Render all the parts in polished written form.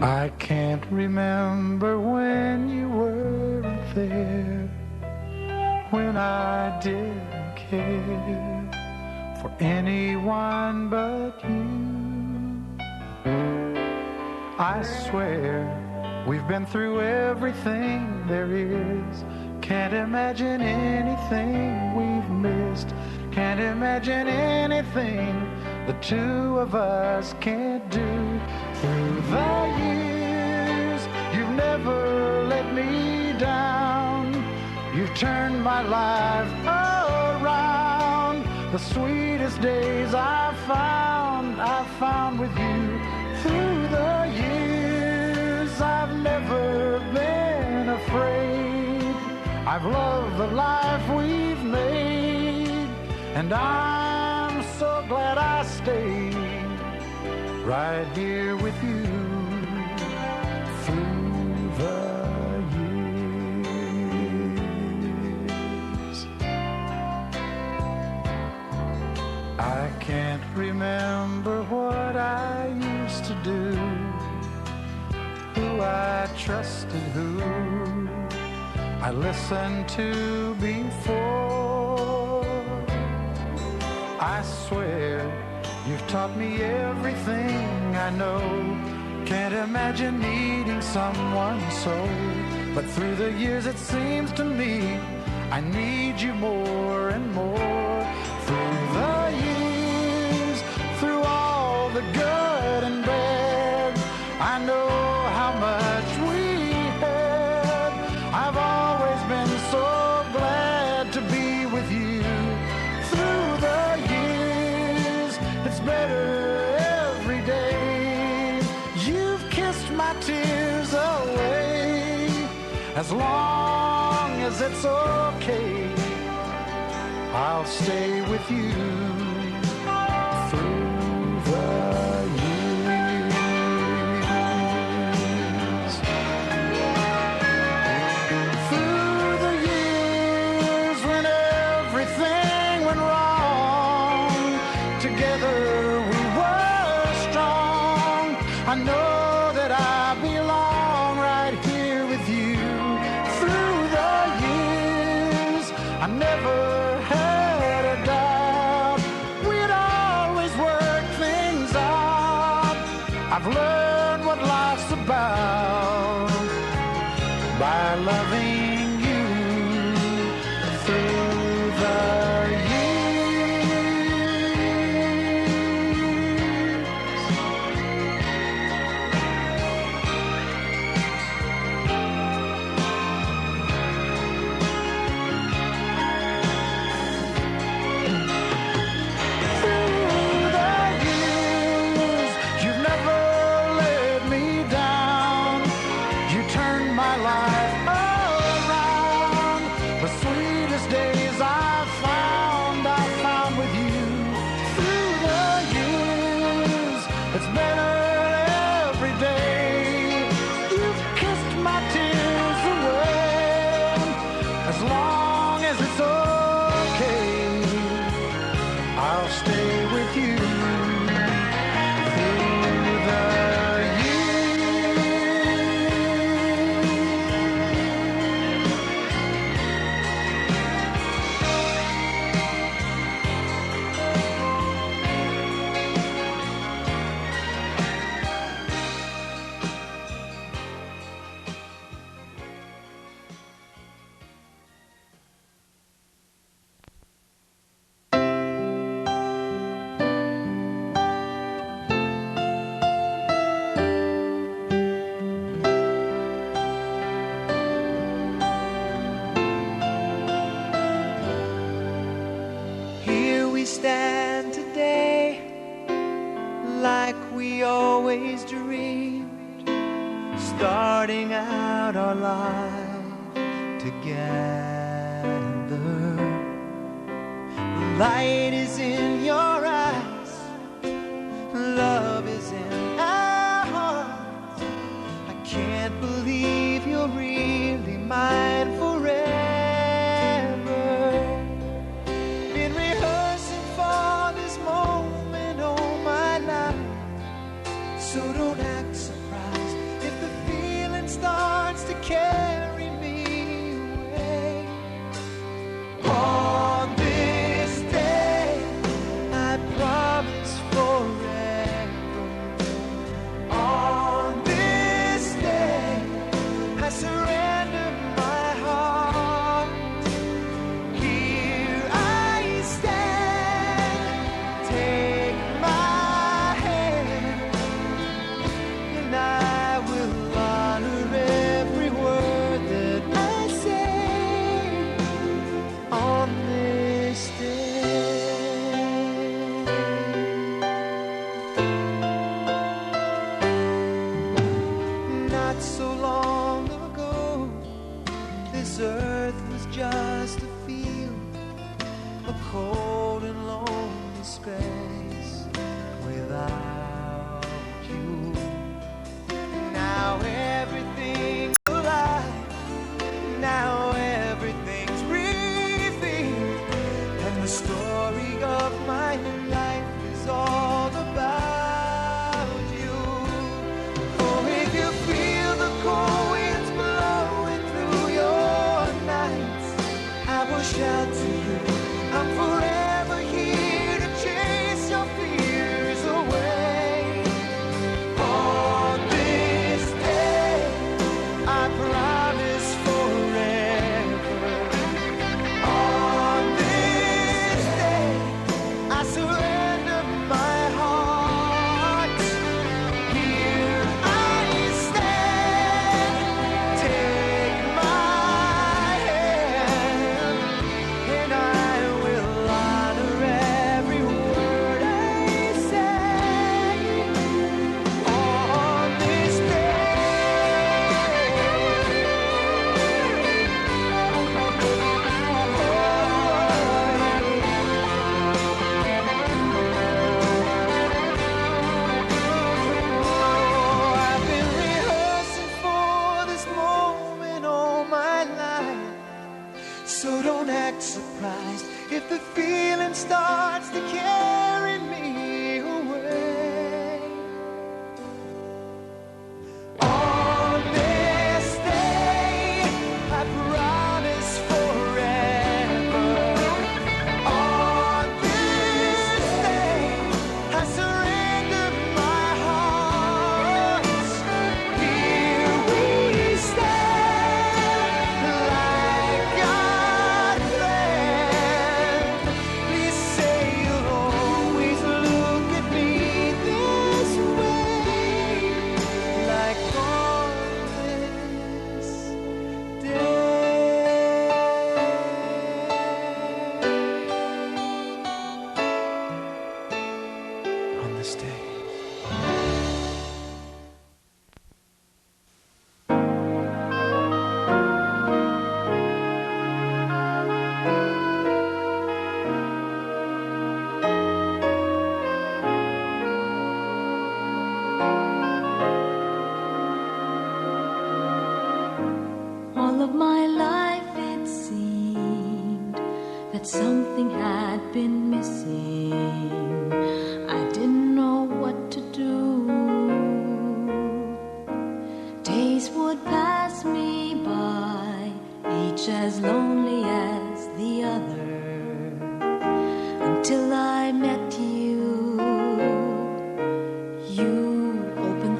I can't remember when you weren't there, when I didn't care for anyone but you. I swear we've been through everything there is. Can't imagine anything we've missed. Can't imagine anything the two of us can't do. Through the years, you've never let me down. You've turned my life around. The sweetest days I've found with you. Through the years, I've never been afraid. I've loved the life we've made, and I'm so glad I stayed right here with you through the years. I can't remember what I used to do, who I trusted, who I listened to before. I swear you've taught me everything I know. Can't imagine needing someone so. But through the years it seems to me I need you more and more. Through the years, through all the good and bad, I know how much we had. I've always been so glad to be with you. Through the years, it's better every day. You've kissed my tears away. As long as it's okay, I'll stay with you through the years. Through the years when everything went wrong, together we were strong. I know that I belong right here with you. Through the years, I never had a doubt we'd always work things out. I've learned what life's about by loving you through the stand today like we always dreamed, starting out our life together. Light is in your eyes, love is in our hearts. I can't believe you're really mine forever. Been rehearsing for this moment all my life, so don't act surprised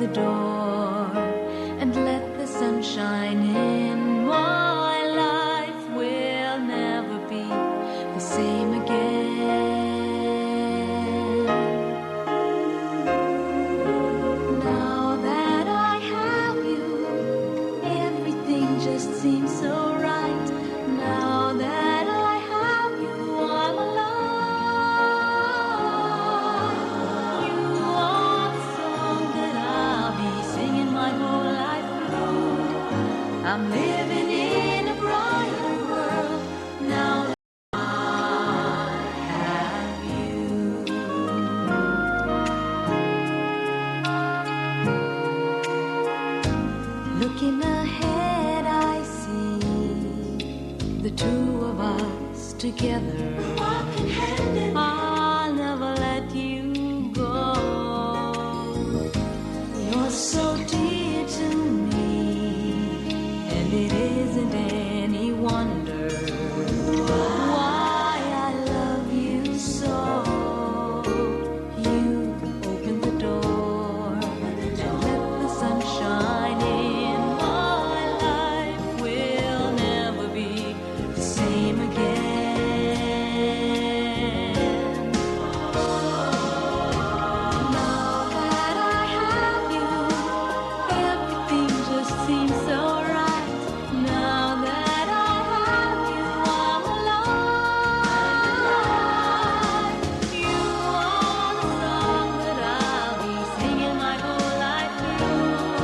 the door and let the sun shine in. My life will never be the same again. Now that I have you, everything just seems so right. Now that I have you, I'm alive. You are the song that I'll be singing my whole life through. I'm living in a brighter world now that I have you. Looking ahead, I see the two of us together, walking hand in hand. I'll never let you go. You're so dear to me, and it isn't any wonder why I love you so. You open the door and let the sun shine in. My life will never be the same again. Now that I have you, everything just seems so right. Now that I have you, I'm alive. You are the song that I'll be singing my whole life through.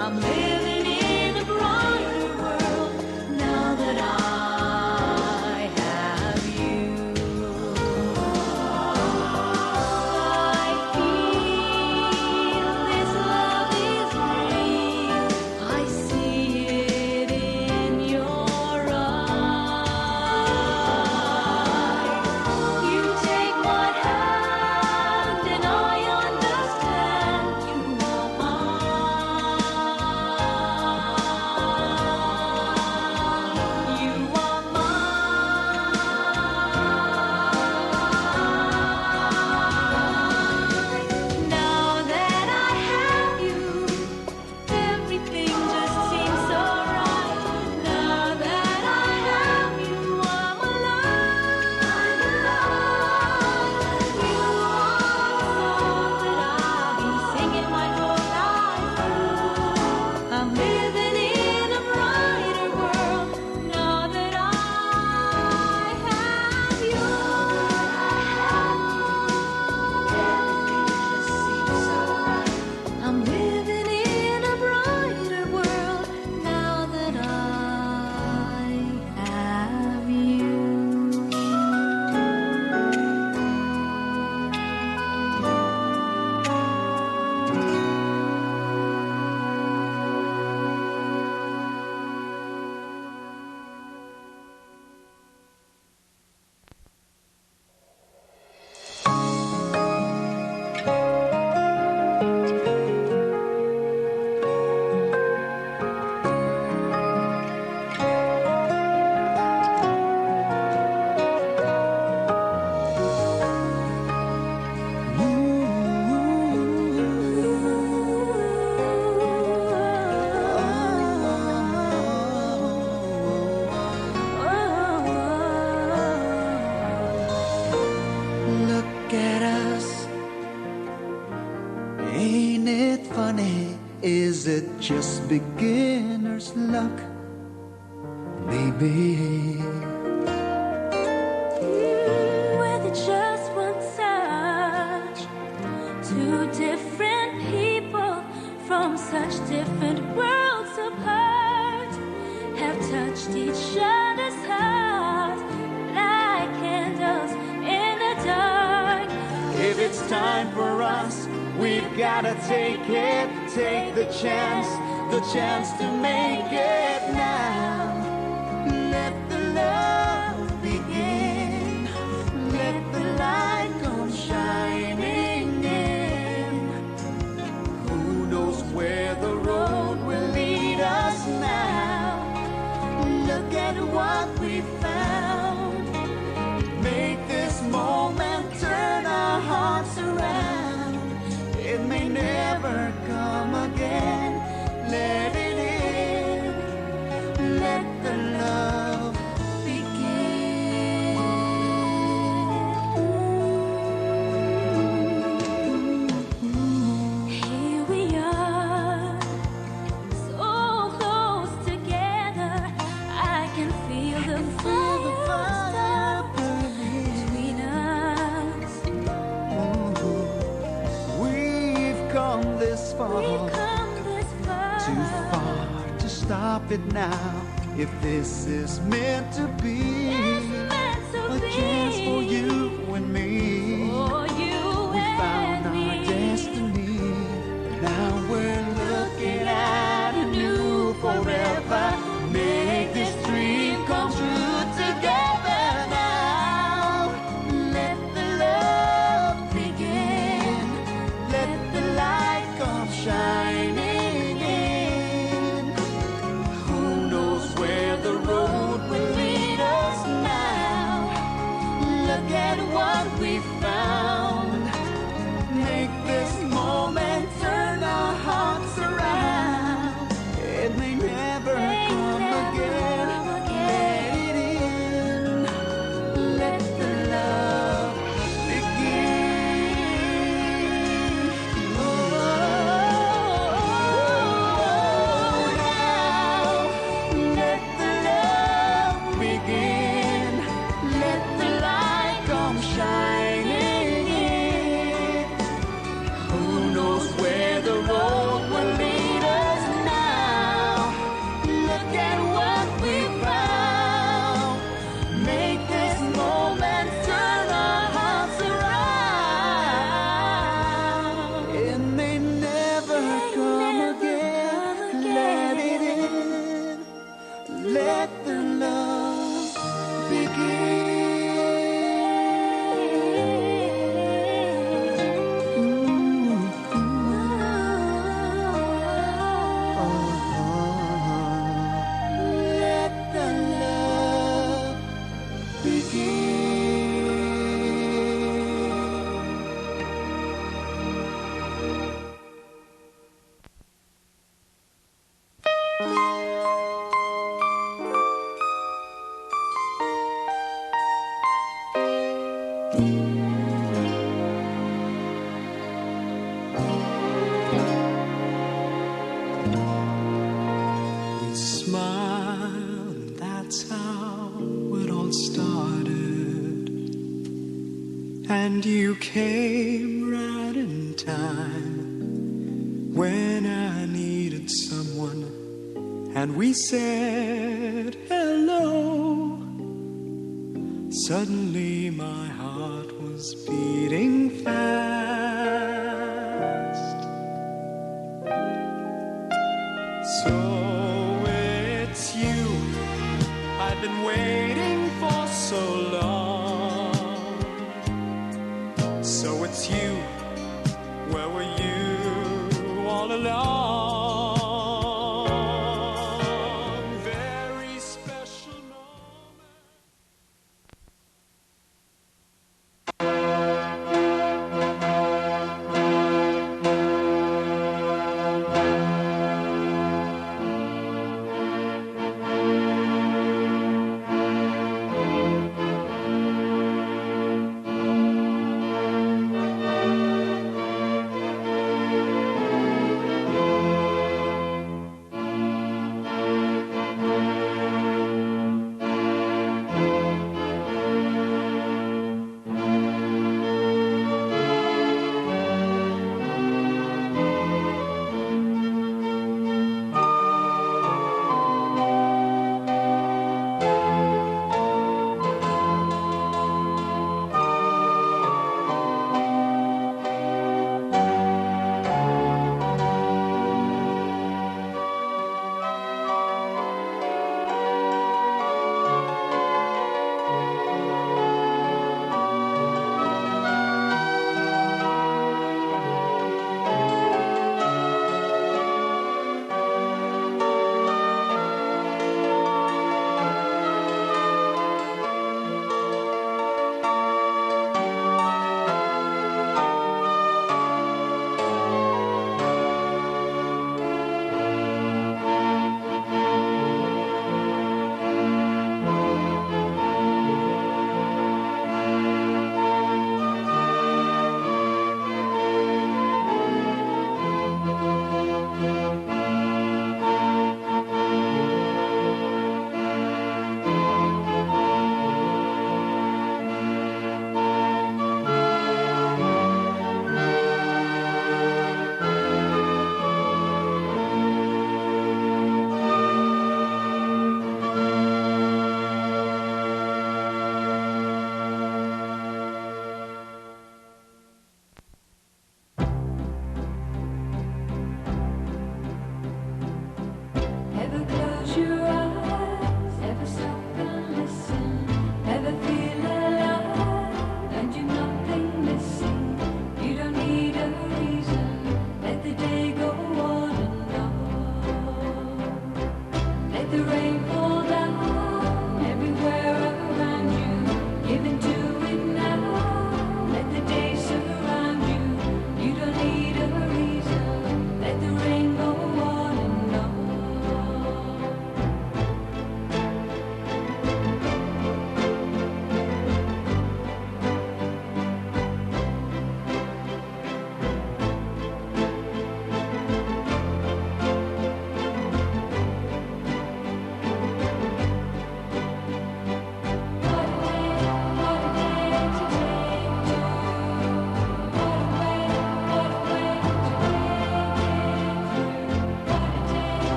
I'm living in a brighter world now that I have you. I feel this love is real. I see it in your eyes. You take my hand and I understand you are mine. You are mine. Now that I have you, everything just seems so right. Now that I have you, I'm alive. You are the song that I'll be singing my whole life through. I'm living in a brighter world now that I have you. Everything just seems so right. I'm living in a brighter world now that I have you. Look at us. Ain't it funny? Is it just beginner's luck? Maybe. With just one touch, two different people from such different worlds apart have touched each other's hearts like candles in the dark. If it's time for us, we've gotta take it, take the chance to make it now. Let the love begin, let the light come shining in. Who knows where the road will lead us now? Look at what we found. Make this moment turn our hearts around. It may never come come this far, We've come this far. too far to stop it now. If this is meant to be, It's meant to a be. chance for you and me. For you We and found our me. destiny. Now we're looking at a new forever. Make this dream come true together now. Let the love begin. Let the light come shining in. Who knows where the road will lead us now? Look at what we found. Make this moment turn our hearts around. It may never come again. Let it in. Let the love begin. Oh, now let the love begin. Let the light come shining in. Who knows where the road will lead us now? Look at what we found. Make this moment turn our hearts around. It may never come again. Let it in. Let the love Let the love begin. We smiled, and that's how it all started. And you came right in time when I needed someone, and we said hello. Suddenly my heart was beating fast. So it's you I've been waiting for so long. So it's you, where were you all along? Very special moment.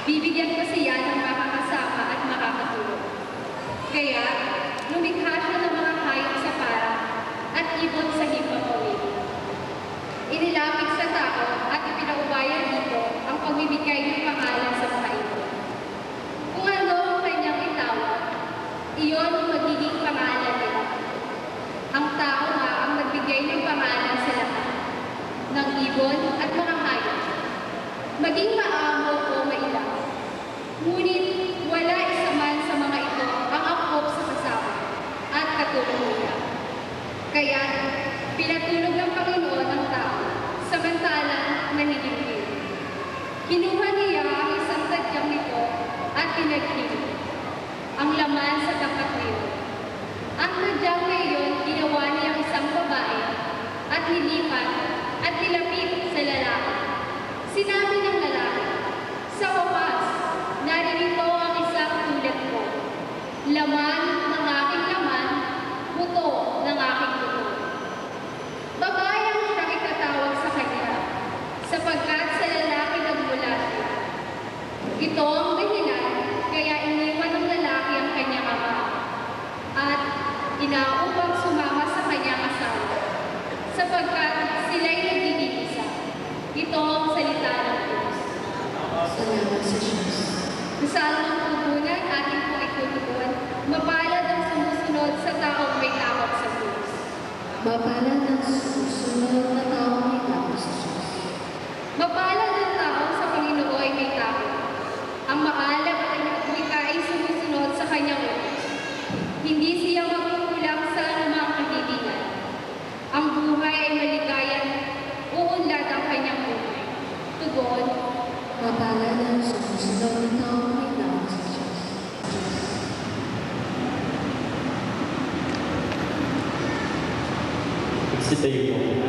Bibigyan ko siya ng makakasama at makakatulog. Kaya, lumikha siya ng mga hayop sa para at ibon sa himpapawid. Inilapit sa tao at ipinaubayan dito ang pagbibigay ng pangalan sa mga ito. Kung ano ang kanyang itawag, iyon ang magiging pangalan nila. Ang tao nga ang nagbigay ng pangalan sa lahat, ng ibon at mga hayop. Maging maamo o mailang. Ngunit wala isa man sa mga ito ang angkop sa kasama at katulong niya. Kaya, pinatulog ng Panginoon ang tao, samantalang nanigigil. Kinuha niya ang isang tadyang nito at pinaghilo. Ang laman sa tapat niyo. Ang tadyang ngayon, ginawa niyang isang babae at nilipat at nilapit sa lalaki. Sinabi ng lalaki, sa wakas, naririto ang isang tulad ko. Laman ng aking laman, buto ng aking buto. Babae ang siyang ikatawag sa kanya, sapagkat sa lalaki nagmula siya. Ito ang dahilan, kaya iniwan ng lalaki ang kanyang ama, at inaupang sumama sa kanyang asawa, sapagkat sila'y nagiging isa. Ito ang salita ng Diyos. Salamat sa Diyos. Masalo ng tugunan, ating pong itutugon, mapalad ang sumusunod sa taong may takot sa Diyos. Mapalad ang susunod na taong may takot sa Diyos. Mapalad ang taong sa Panginoon ay may takot. Ang maalam at ang wika ay sumusunod sa kanyang utos. Hindi siya magkukulang sa anumang kahilingan. Ang buhay ay maligayan, uunlad ang kanyang buhay. Tugon, Mapalad ang sumusunod na taong may takot sa Diyos. Sitayo po.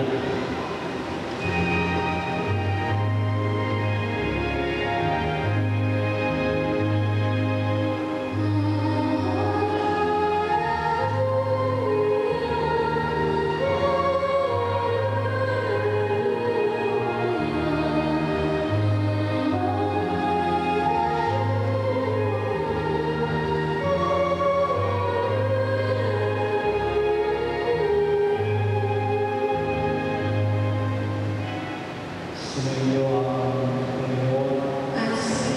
Sumainyo ang Panginoon At sa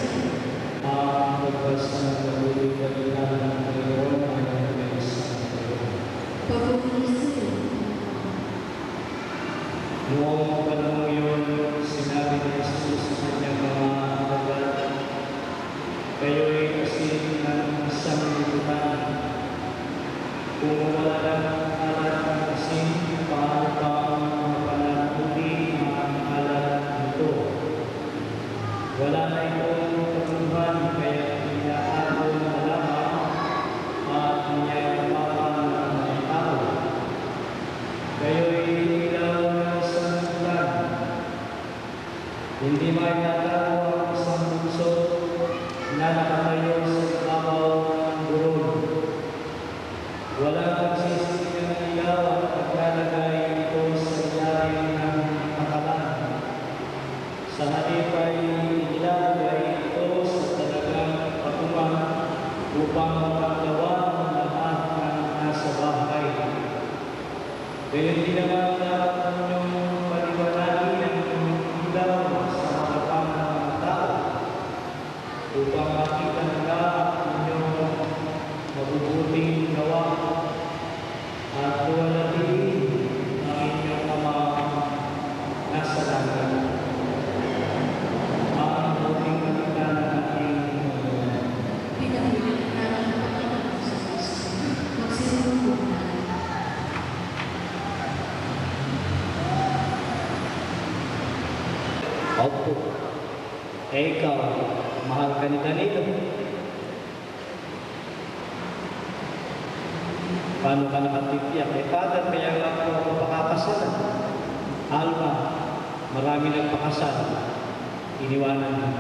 ang pagbasa ng mabuting balita ng Panginoon ay nagbilis sa Panginoon. pagpapalisin. Noong panahon yun, sinabi ni Jesus sa kanyang mga alagad, kayo'y asin ng isang liputan. Kung wala lang alat ng asin, paano pa mapanatili ang alat nito? Wala na itong katuhan, kaya inaano na lamang at niyayamapan ng mga tao. Kayo'y ilaw ng isang bulan. Hindi maitatago ang isang bunso na nakatayo sa ibabaw ng burol. Walang nagsisisi ng ilaw at naglalagay ito sa ilalim ng pakalan. Sa halip ay ilalagay ito sa talagang patungan upang mapaglawan ang lahat ng nasa bahay. Kaya hindi naman dapat ninyong paliwanagin ang inyong ilaw sa harapan ng mga tao upang makita nila ang inyong mabubuting gawa at tuwalhatiin ang inyong Ama nasa langit. Ang mabuting balita ng ating Panginoon. Pinahuli namin ang Panginoon sa Diyos. Magsinumbong na. Opo. Ikaw, mahal ka ni Danilo. Paano ka nakatipiyak? Father, kaya lang ako pakakasalan. Alma, marami nagpakasal. Iniwanan mo.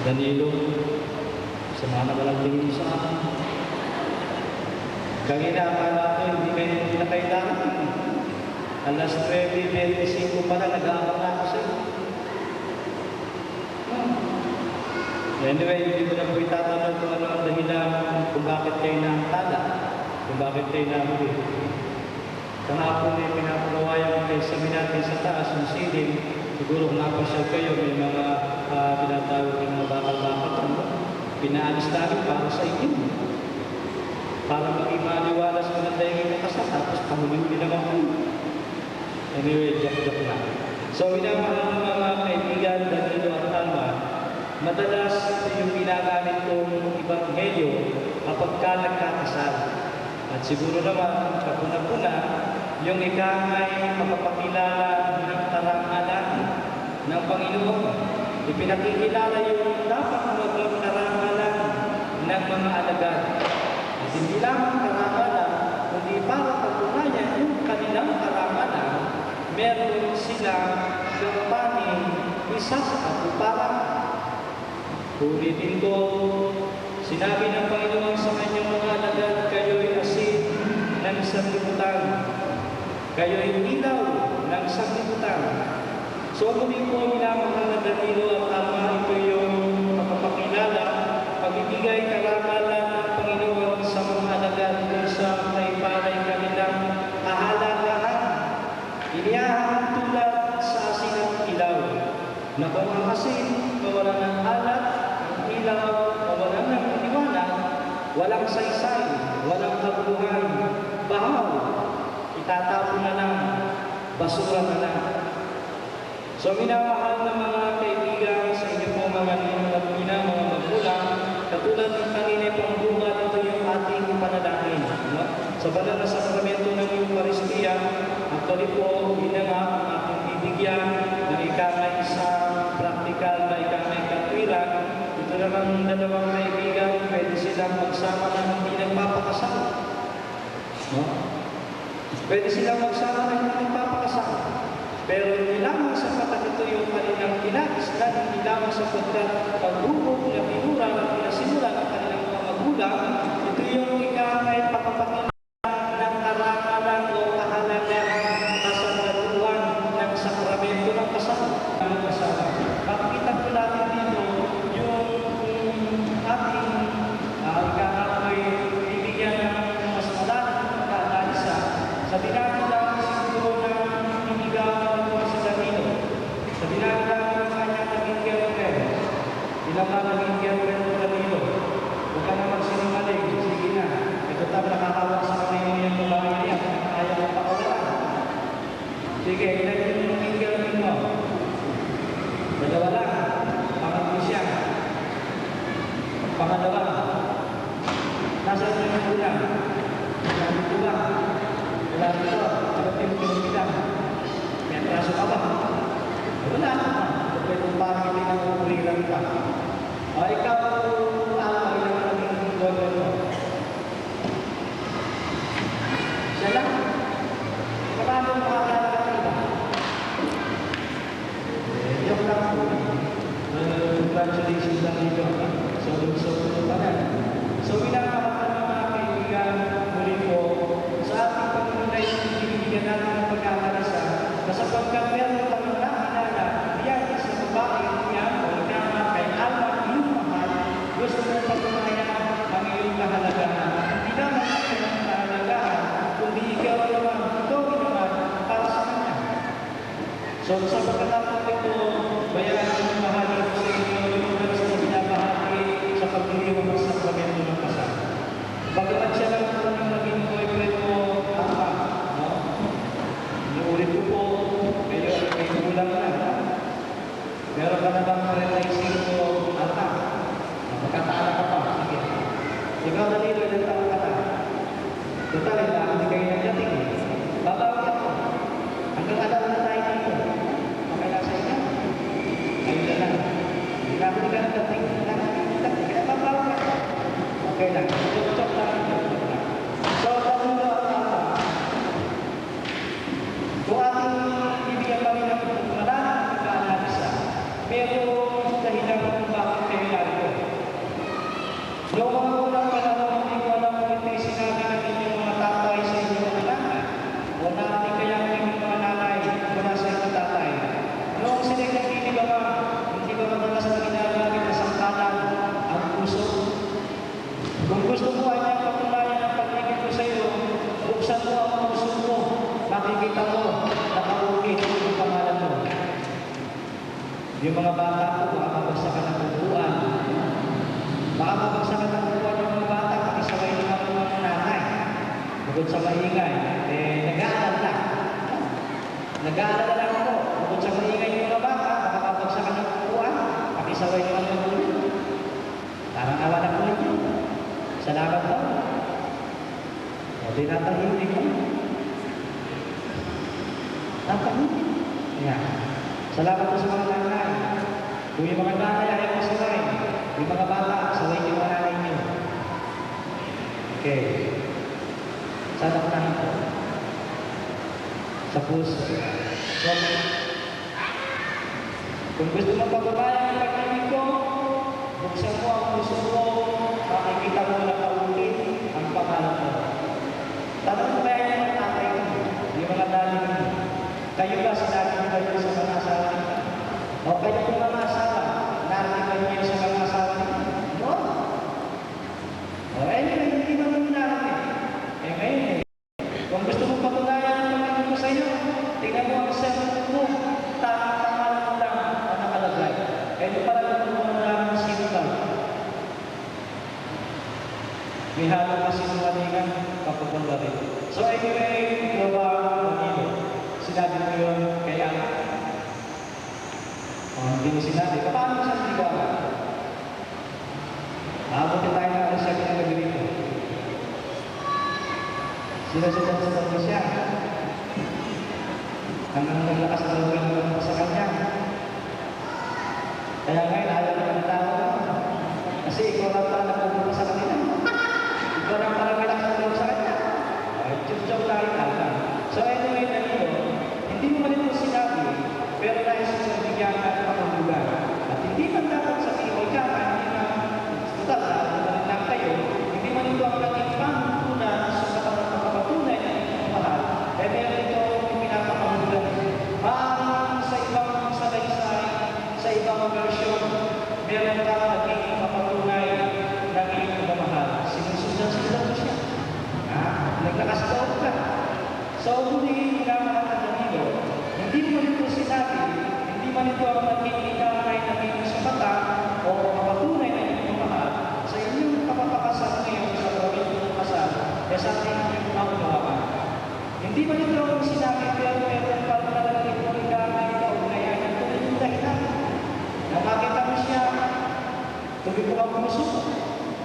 Danilo, sama na walang tingin sa akin. Kanina akala ko hindi kayo pinakailangan. Alas 9:25 pa lang, nag-aabang na ako sa'yo. Anyway, hindi ko na po itatanong kung ano ang dahilan kung bakit kayo naantala, kung bakit kayo nahuli. Kahapon ay pinapagawayan kayo sa natin sa taas, yung ceiling. Siguro kung napasyal kayo, may mga tinatawag ng mga bakal-bakal. Pinaalis namin para sa inyo. Para maging maliwalas mo na tayo yung makasal, tapos pahuli-huli naman po. Anyway, joke lang. So, minamahal ng mga kaibigan, Danilo at Alma, madalas ito yung ginagamit kong ebanghelyo kapag ka nagkakasal. At siguro naman, kapuna-puna, yung ikangay mapapakilala ng karangalan ng Panginoon. Ipinakikilala yung dapat maging karangalan ng mga alagad. At hindi lamang karangalan, kundi para patunayan yung kanilang karangalan, meron silang gampanin isa sa katuparan. Ulitin ko, sinabi ng Panginoon sa kanyang mga alagad, kayo'y asin ng sanlibutan. Kayo'y ilaw ng sanlibutan. So, muli po, minamahal na Danilo at Alma, ito yung mapapakilala, pagbibigay karangalan ng Panginoon sa mga alagad kung sa may palay kanilang kahalagahan. Iniyahan tulad sa asin at ilaw, na kung ang asin mawala ng alat, ang ilaw mawala ng liwanag, walang saysay, walang kabuluhan, bahaw, itatapon na lang, basura na lang. So, minamahal na mga kaibigan sa inyo po mga ninong at mga magulang, katulad ng kanina pang bunga, ito yung ating panalangin. No? Sa banal na sakramento ng Eucharistia, actually po, hinangap ang ating bibigyan ng ikamay isang practical na ikamay katwiran. Ito naman dalawang kaibigan, pwede silang magsama na hindi nagpapakasal. No? Pwede silang magsama na hindi nagpapakasal. Pero hindi lamang sapat ito yung kanilang kinakislan, hindi lamang sapagkat pagbubog na pinura at pinasimulan ng kanilang mga magulang, ito yung ikamay papapakilala ng karangalan o kahalagahan kasagraduhan ng sakramento ng kasal. Makikita po natin dito yung ating ikakapay bibigyan ng mas malaking pagkakalisa sa dinadala siguro ng inigaw sa Danilo. Sa dinadala ng kanyang naging girlfriend. Ilang na naging girlfriend ng Danilo. Huwag ka na magsinungaling. Sige na. Ito tayo nakakawak sa kanino yung babae niya. Ayaw mo pakawalan. Sige, ilan yung naging girlfriend mo? Dalawa lang. Pangatlo siya. Pangalawa. Nasaan yung ulang? Sabi ko lang. Wala dito. Dapat yung pinagbilang. May atraso ka ba? Wala naman. Pwede kong pangili ng ulilang ka. O ikaw, ilang naging gawin mo? Siya lang. Marami makakala ka iba. Joke lang po. Congratulations lang dito. So, pa na. So, minamahal ng mga kaibigan, muli po, sa ating pagpunay, binibigyan natin ng pagkakalasa, na sapagkat meron kami nakilala, yan sa babae niya, o ikama kay Alma, iyong mahal, gusto mo patunayan ang iyong kahalagahan. Hindi naman ang kahalagahan, kundi ikaw naman, ikaw naman, para sa kanya. So, sa pagkatapos ito, bayaran ng mahal sa inyo yung oras na binabahagi sa pagdiriwang ng sakramento ng kasal. Bagamat siya lang po ng naging boyfriend mo, tama, no? Inuulit ko po, kayo ay may gulang na. Meron ka na bang realizing mo, ata? Magkataala ka pa, sige. Ikaw na dito, ilang taon ka na? Total, hindi kayo nagdating. Babawag ako. Hanggang alam na tayo dito. Okay lang sa inyo? Ayun na lang. Hindi ka nagdating. Kaya babawag ako. Okay lang. Chok-chok lang. So, Danilo at Alma, kung ating bibigyan kami ng maraming pagkakalisa, merong dahilan kung bakit kayo largo. Noong mga unang panahon, hindi ko alam kung ito'y sinabi ng inyong mga tatay sa inyong mga nanay, o natin kaya ng inyong mga nanay mula sa inyong tatay. Noong sila nagkinigawa, hindi ba madalas na ginagamit na sangkalan mga bata po, baka mabagsakan ng upuan. Baka mabagsakan ng upuan yung mga bata, pakisabay naman ng mga nanay. Bukod sa maingay, nag-aaral lang. Nag-aaral lang po. Bukod sa maingay yung mga bata, baka mabagsakan ng upuan, pakisabay naman ng upuan. Parang awa na po ninyo. Salamat po. O, tinatahimik ko. Natahimik. Yan. Salamat po sa mga nanay. Kung yung mga nanay ayaw ko sabay, yung mga bata, sabay yung mga nanay niyo. Okay. Sana ko nahin po. Sa puso. So, kung gusto mo pagbabayan ang pag-ibig ko, buksan mo ang puso mo, makikita mo na paulit ang pangalan mo. Tanong mo kaya yung mga tatay ko, yung mga daling mo. Kayo ba sinabi niyo kayo sa mga asawa niyo? O kayo po mga asawa, narinig kayo niyo sa mga asawa niyo? No. O anyway, hindi naman narinig. Ngayon kung gusto mo patunayan ang pagkakas ko sa iyo, tingnan mo ang cellphone mo, pangalan mo lang ang nakalagay. Ito para lang mo lang ang sinulat. May halong kasinungalingan, kapagpala rin. So anyway, sinabi mo yun kaya hindi mo sinabi. Paano sa hindi ba? Nakabuti tayo na alas siya ng ganito. Sinusunod mo siya. Hanggang naglakas na loob mo sa kanya. Kaya ngayon, ayaw na ng tao. Kasi ikaw lang pala napupunta sa kanila. Ikaw lang pala may lakas na loob sa kanya. Joke tayo na. So anyway, hindi mo man ito sinabi, pero dahil sa bigyan ka ng pangulugan. At hindi man dapat sabihin mo, ikaw, hindi na, total, lang kayo, hindi man ito ang naging pangulugan sa kapatunay na inyong mahal. Meron ito yung pinapangulugan. Maaaring sa ibang salaysay, sa ibang version, meron ka naging kapatunay ng inyong mahal. Sinusundan mo siya. Naglakas loob ka. So, hindi kinamahal ng Danilo. Hindi mo ito sinabi, hindi man ito ang nagkikikakay na inyong sa mata o kapatunay na inyong mahal sa inyong kapapakasal ngayon sa gawin ng kasal e sa ating inyong maunawaan. Hindi man ito ang sinabi, pero meron pa talaga itong ikakay na kaya ito yung dahilan. Na makita mo siya, tuloy mo ang puso,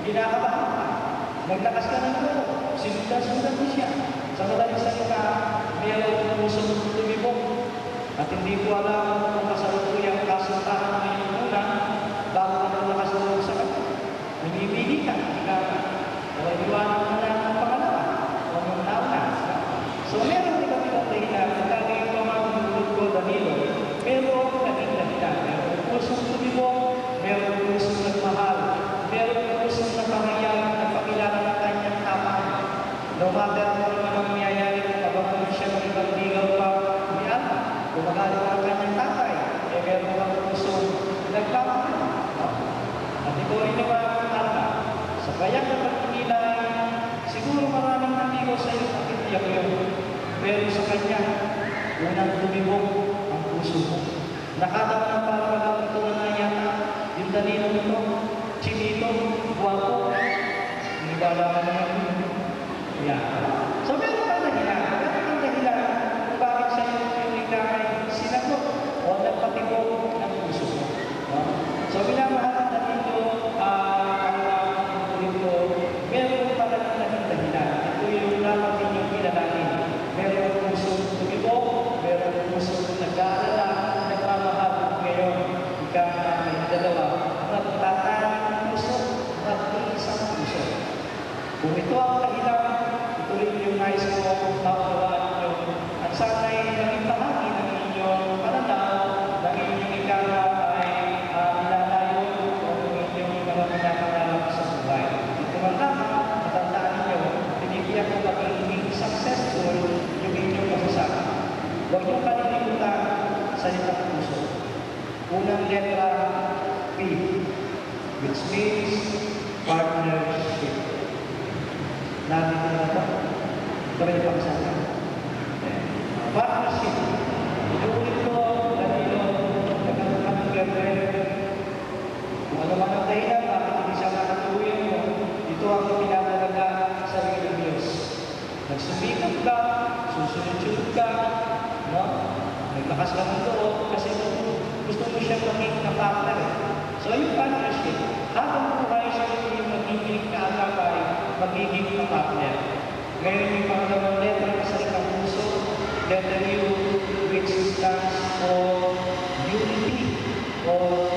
ginakabahan ka, naglakas ka ng loob, sinundan mo siya. Sa madaling salita, mayroon ng pusong tumibok at hindi ko alam kung kasalukuyang kasuntahan ng iyong muna bago ka nang nakasalong sa kanya. Namimili ka, ikaw ka. Kaya iwanan mo na ang pangalawa o ang nauna. So meron din kami ng dahilan na kagay ko mga nulog ko Danilo. Meron naging dahilan. Meron pusong tumibok, meron pusong nagmahal, meron pusong napangayag na pakilala ng kanyang tapang. No matter kung ano ang nangyayari, kapag siya ng ibang ligaw pa, ni Alma, kumagaling ang kanyang tatay, meron kang pusong nagpapakita. At ito rin naman, Alma, sa kayang na pagkakilay, siguro maraming naligaw sa iyo at itiyak yun. Pero sa kanya, unang tumibok ang puso mo. Nakatawa ng parang magkakuntungan na yata, yung Danilo nito, chinito, guwapo, hindi ba alam naman yun? Yeah. So meron kang dahilan. Meron kang dahilan kung bakit sa iyo yung ikakay sinagot o nagpatibok ng puso mo. So minamahal na dito ang ulit ko, meron talagang naging dahilan. Ito yung dapat ninyong pinalangin. Meron pusong tumibok, meron pusong nag-aalala, nagmamahal ngayon. Ikaw na may dalawa. Nagtataning ng puso, nag-iisang puso. Kung ito ang dahilan, ituloy yung nais ko, maunawaan nyo. At sana'y naging bahagi ng inyong pananaw, ng inyong ikala ay nilalayo o ng inyong mga pinapangarap sa buhay. Ito man lamang, matandaan nyo, pinigyan ko magiging successful yung inyong pagsasabi. Huwag niyong kalilimutan sa inyong puso. Unang letra, P, which means partnership. Namin ko na ito. Ito rin yung pagsasabi. Partnership. Inuulit ko, Danilo, nagkakaroon kami dahilan bakit hindi siya nakatuluyan mo, ito ang pinapalaga sa iyo ng Diyos. Nagsumikap ka, susunod-sunod ka, no? Naglakas ka ng loob kasi gusto mo siya maging na-partner. So yung partnership, habang buhay siya yung magiging kaagapay, magiging na-partner. Ngayon yung pangalawang letter ng salitang puso, letter U, which stands for unity, or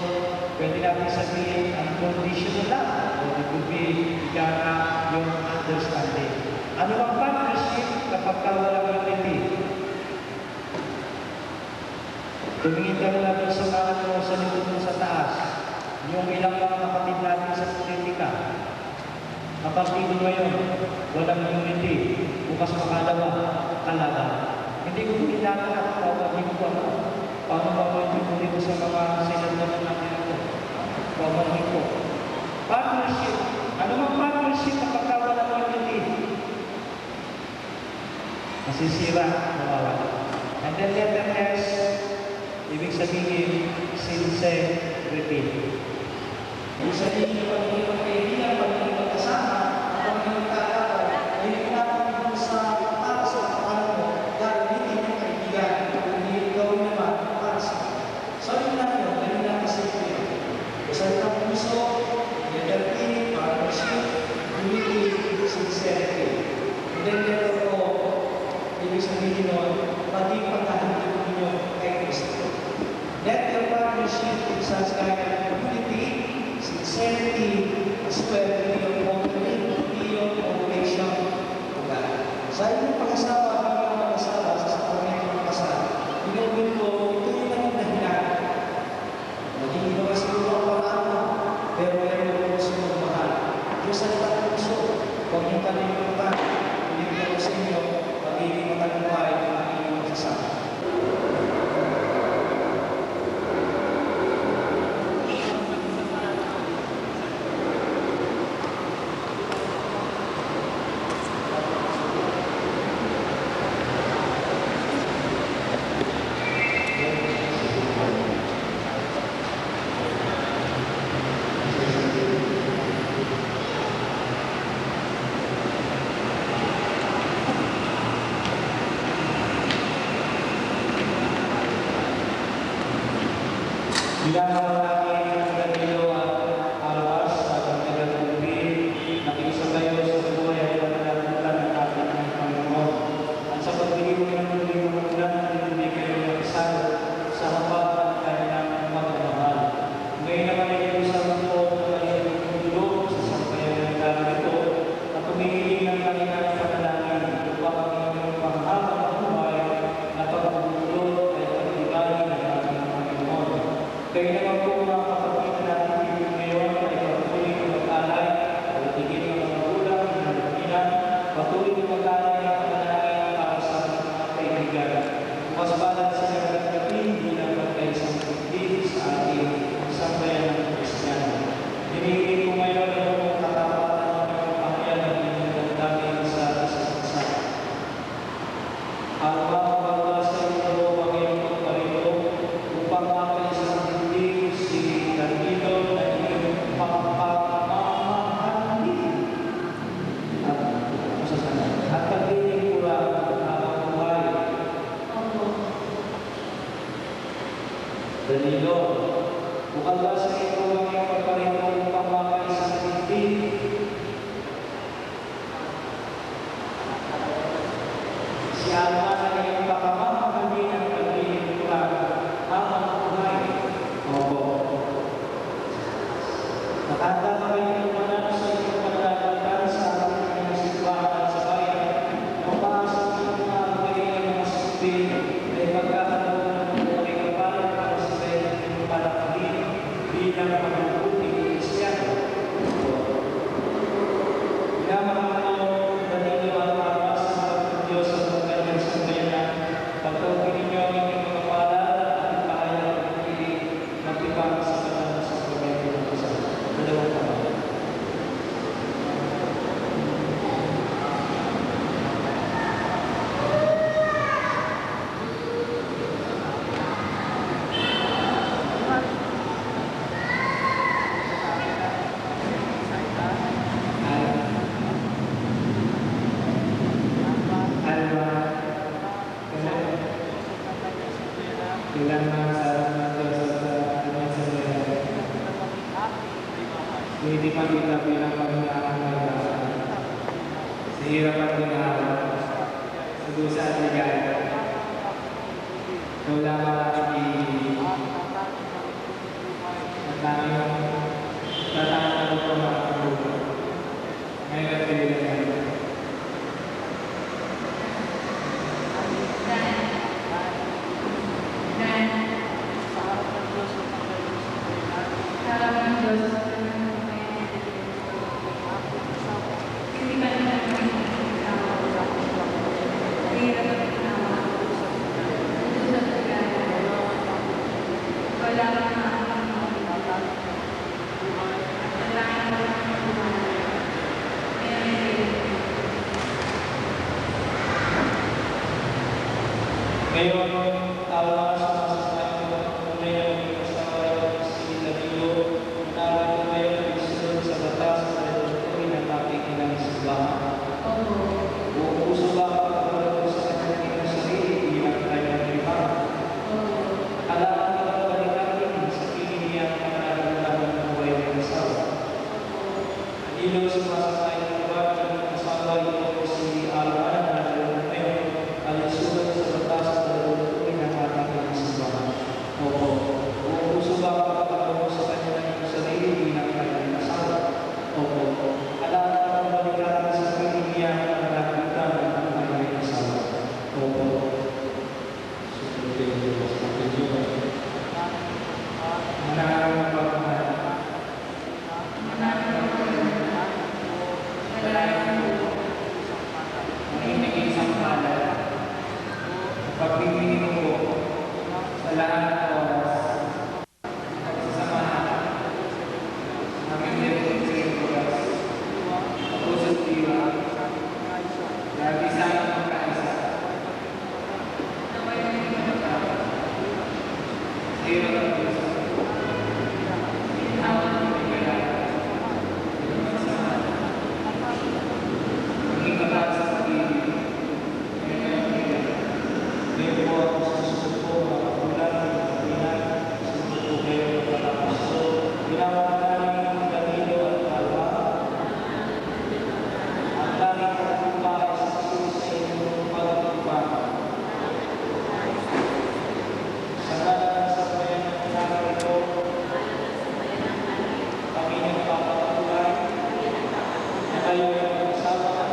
pwede natin sabihin unconditional love, or it could be igana yung understanding. Ano ang partnership kapag walang unity? Tumingin ka na lang sa mga mo sa likod mo sa taas, yung ilang mga kapatid natin sa politika. Kapag dito ngayon, walang unity, bukas makalawa, kalaban. Hindi ko pinaka pawagin ko ako. Paano pawagin ko dito sa mga senador natin ito? Pawagin ko. Partnership. Ano ang partnership kapag walang unity? Masisira, mawawala. And then letter S, ibig sabihin, sincerity. Ibig sabihin, pagiging magkaibigan, pagiging magkasama, pagiging kakapal, ay pinapagin mo sa para sa kapal mo, dahil hindi mo kaibigan, hindi gawin naman para sa kapal. So, yun lang yun, ganun lang kasi yun. Sa itang puso, letter P, partnership, unity, sincerity. And then letter O, ibig sabihin nun, maging pagkahantin ninyo kay Kristo. Let your partnership with such kind of unity, sincerity, as well be your motivation, be your motivation to God. Sa inyong pag-asawa, bago mag-asawa, sa sakramento ng kasal, ginagawin ko, ito yung naging dahilan. Maging iba siguro ang paraan mo, pero meron mo gusto magmahal. Diyos sa itang puso, huwag niyong kalimutan, binigyan ko sa inyo, pagiging matagumpay ang inyong magsasama. Bilang namin ang Danilo at Alwas at ang taga-Tubi, nakiisa kayo sa buhay at pananagutan ng ating Panginoon. At sa pagbigay mo ng tuloy ng ulan, hindi kayo ng isal sa hapag at kanyang magmamahal. Ngayon naman ay kayo sa mundo na kayo tulog sa sampayan ng dami ito at tumihiling ng kanilang panalangin upang ang inyong panghabang buhay na pagpupulot ay pagbigay ng ating Panginoon. Kaya naman po mga kapatid natin dito ngayon ay patuloy na mag-alay, patuloy na mga magulang, pinanaginan, patuloy na mag-alay ng panalangin para sa mga kaibigan. Mas balat sila ng gabi, bilang magkaisang pagdibig sa ating sambayan ng Kristiyano. Dinigin ko ngayon ang katapatan ng pangyan ng inyong damdamin sa isa't isa. Alba sa inyo ang iyong pagparito upang aking sa si Danilo na iyong pagpapamahalin at pagiging pula habang buhay. Danilo, bukal ba sa ito ang iyong pagparito upang aking sa si Alma na iyong pagpapamahalin at pagiging pula habang buhay. Opo. Nakanda na kayo ng manalo sa inyong pagdadagdan sa ating mga simbahan sa bayan. Ang paasa ng mga kayo ng mga sundin ay pagkakaroon ng mga kapalan para sa bayan ng inyong palakagin bilang pagkakuting Kristiyano. Pinamahal mo, Danilo at Almas sa pagkakadiyos sa mga kanyang sambayanan. Pagkakawin ninyo ang inyong mga pala at ipahayag ang pagkiling magtipang sa kanal sa pagkakawin ng isa. Dalawang kamay. Tinitipan kita bilang panghinaan ng Diyos. Sa hirap at ginawa, sa dusa at ligaya. Ikaw lang ang aking iibig. At aming tatangan ko mga kabuto. Ngayon at kailangan. Ngayon, tawa sa masasabi ko, tunay na maging kasama si Danilo, nawa ko ngayon isunod sa batas sa tuloy ng ating ilang simbahan. Uuso ba ang pagkakalaro sa kanyang sarili bilang kanyang iba? Alam ang balikan sa piling niya ang nararamdaman ng buhay ng asawa. Danilo sa masasabi ko ba ng asawa ito si Alman na ngayon ang isunod sa batas sa tuloy ng ating ilang simbahan. Opo. Uuso ba ang pagkakalaro sa kanyang sarili bilang kanyang asawa? Opo. Alam ang balikan sa piling niya ang nararamdaman ng buhay ng asawa. Opo. Manarang pagmamahal. Maging isang palad. Pagpipili ko sa lahat ng oras. Pagsasamahan. Aming nilitong oras. Pusot diwa. Lagi sa aking magkaisa. Sa iyo ng Diyos. Inhawan ng bigay. Maging kapal sa pag-ibig. Ngayon po ako sa susunod po, mga kapulan, mga kapinan, susunod po kayo ng patapasto. Ginawa namin ang Danilo at Alba. Ang langit at lupa ay sasusunod sa inyong pagtutupad. Sa ngalan ng sambayan ng anak ito, kami nagpapatuloy na kayo ay mag-asawa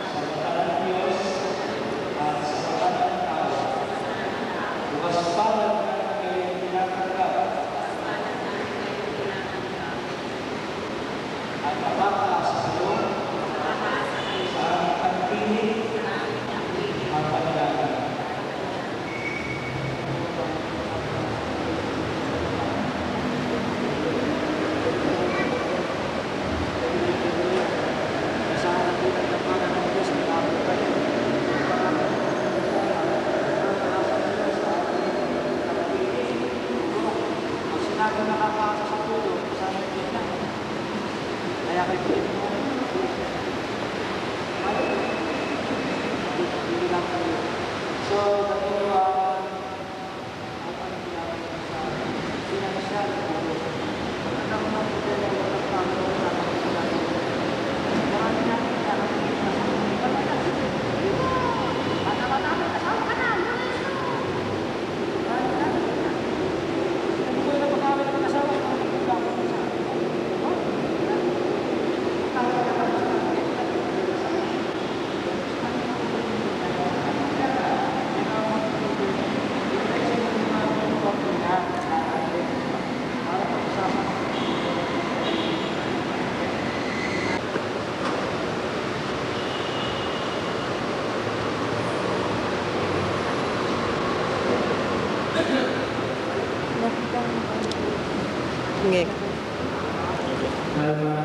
sa pangalan ng Diyos at sa pangalan ng tao. Bukas palad na kayo tinatanggap at mapataas kayo sa aming pagpilit ang panalangin. Kaya kayo pilit mo. Hindi lang kayo. So, Danilo ang pinag-asyal. Maganda mo na po din ang pagkakalo sa pagkakalo. Marami natin nakakita sa Ngek. Alma,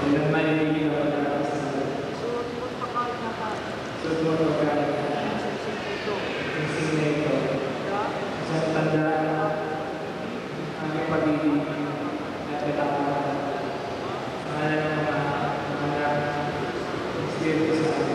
ilan may ibigin ako na susunod ko ka yung signito sa tandaan ang pag-ibig at katapangan sa ngalan ng mga Espiritu Santo.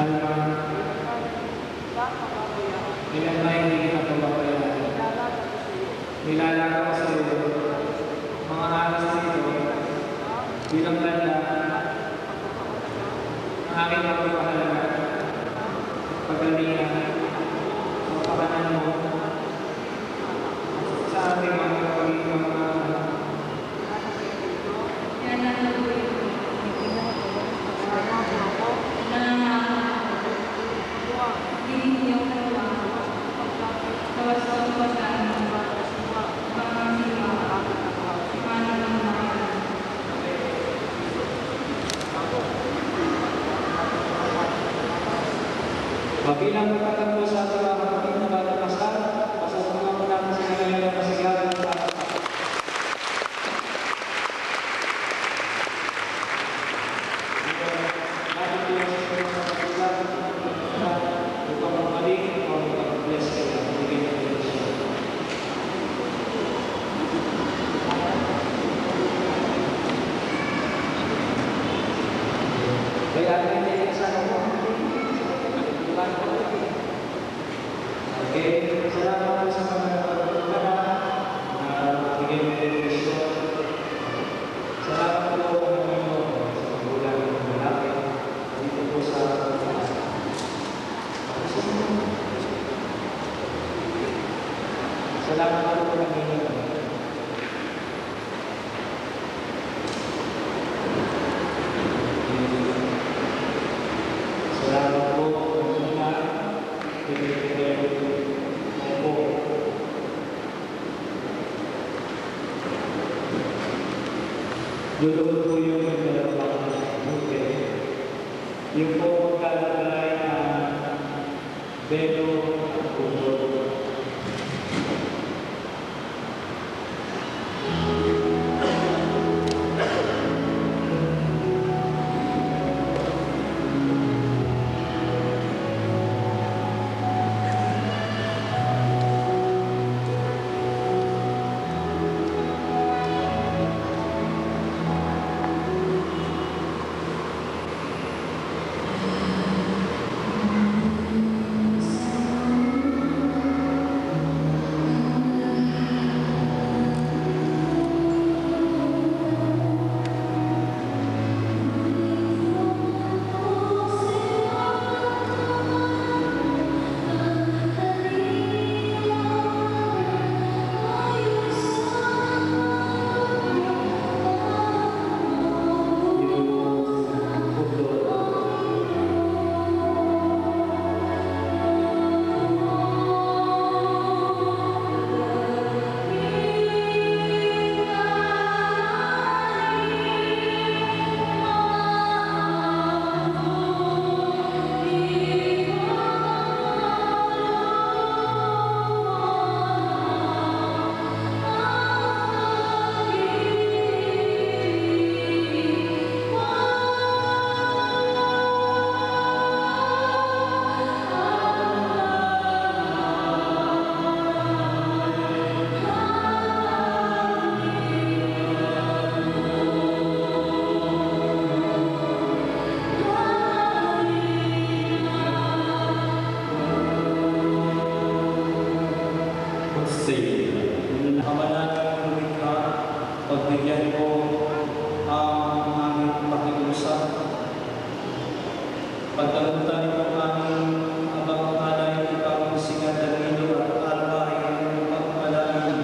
Alma, ilan na hindi kita pababayaan. Nilalaka ko sa iyo, mga aras nito, bilang ganda, ang aking pagpapahalaga, pagalingan, kapakanan mo, sa ating mga pagiging mga Yan ang nabuhay ko. Nanangako ako. Hindi ako nagawa. Tawas ko ang pagkain mo. Mga siwa. Paano lang naman. Mabilang magtatanggol sa ating mga kapatid na bata pasal, pasasunod mo natin sa kanilang kasigaran ng bata. Kaya hindi sa ano. Okay, salamat sa mga pagkakala na bigay mo din dito. Salamat po sa magulang ng malaki dito po sa salamat po ng inyong salamat po ng mga pinipigay po. Doon po yung naglalapang buke. Yung po magkalalay na belo at puto. Pagbigyan ko ang aming pakiusap. Pagkalutan ko ang aming abang alay ipang singa Danilo at Alba ay iyong pagpalain.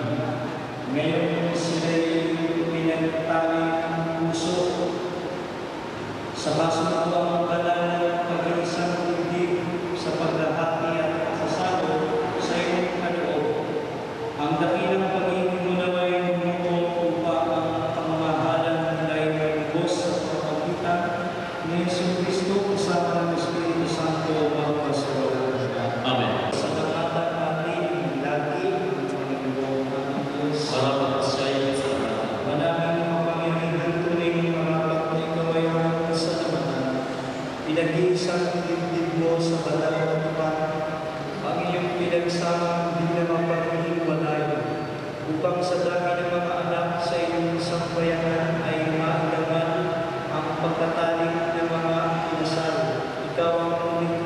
Ngayon sila'y pinagtali ng puso. Sa kasunod ang banal pag-iisang tindig sa paghahati at kasasalo sa iyong kaloob. Ang dakilang pag-ibig mo naway upang ang pamamahalan nila ay malubos sa pagpagitan ni Yesu Cristo kasama ng Espiritu Santo magpasawalan. Amen. Sa langatan natin, lagi ang Panginoon ng Diyos. Salamat sa iyo sa lahat. Manaming mapangyarihan tuloy marapat na ikaw ay ang sa labanan. Pinag-iisang dibdib mo sa banal na tupan. Ang iyong pinagsamang di na mapaghiwalay upang sa dami ng mga anak sa iyong sambayanan ay maalaman ang pagkatalik ng mga kinasal. Ikaw ang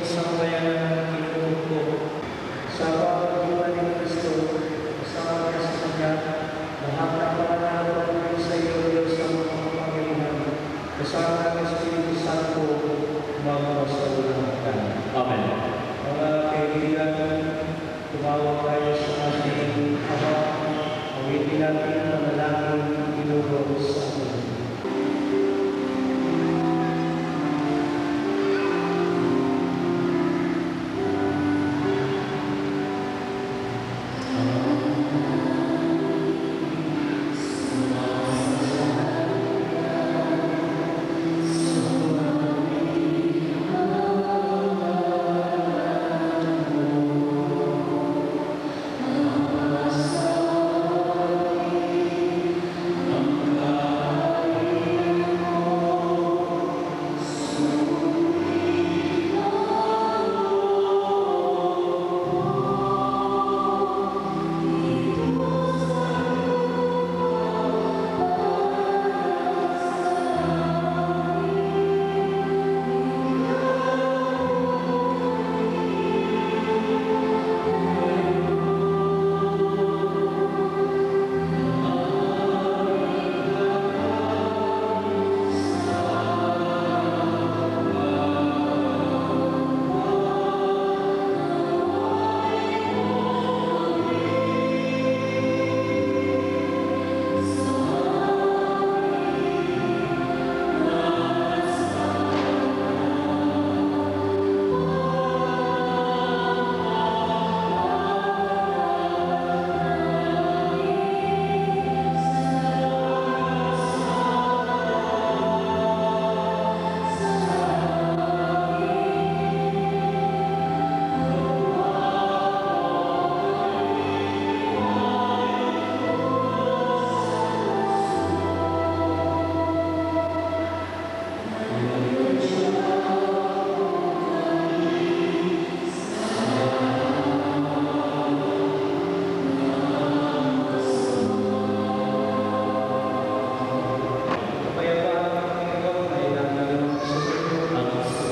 sambayanan ng kinuha ko. Sa pagkakuha ni Kristo, kasama niya sa Kanya, lahat ng pananaw ay sa iyo, Diyos ng mga Panginoon, kasama ng Espiritu Santo, magpasawalan. Amen. Mga kaibigan, tumawag tayo sa ating Ama, awitin natin ang manalangin ng Ginoo sa atin.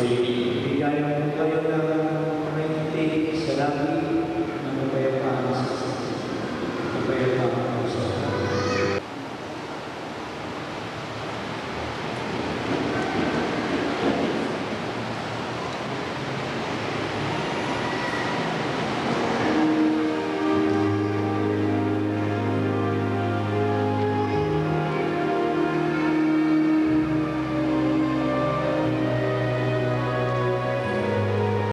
Bigyan mo kayo ng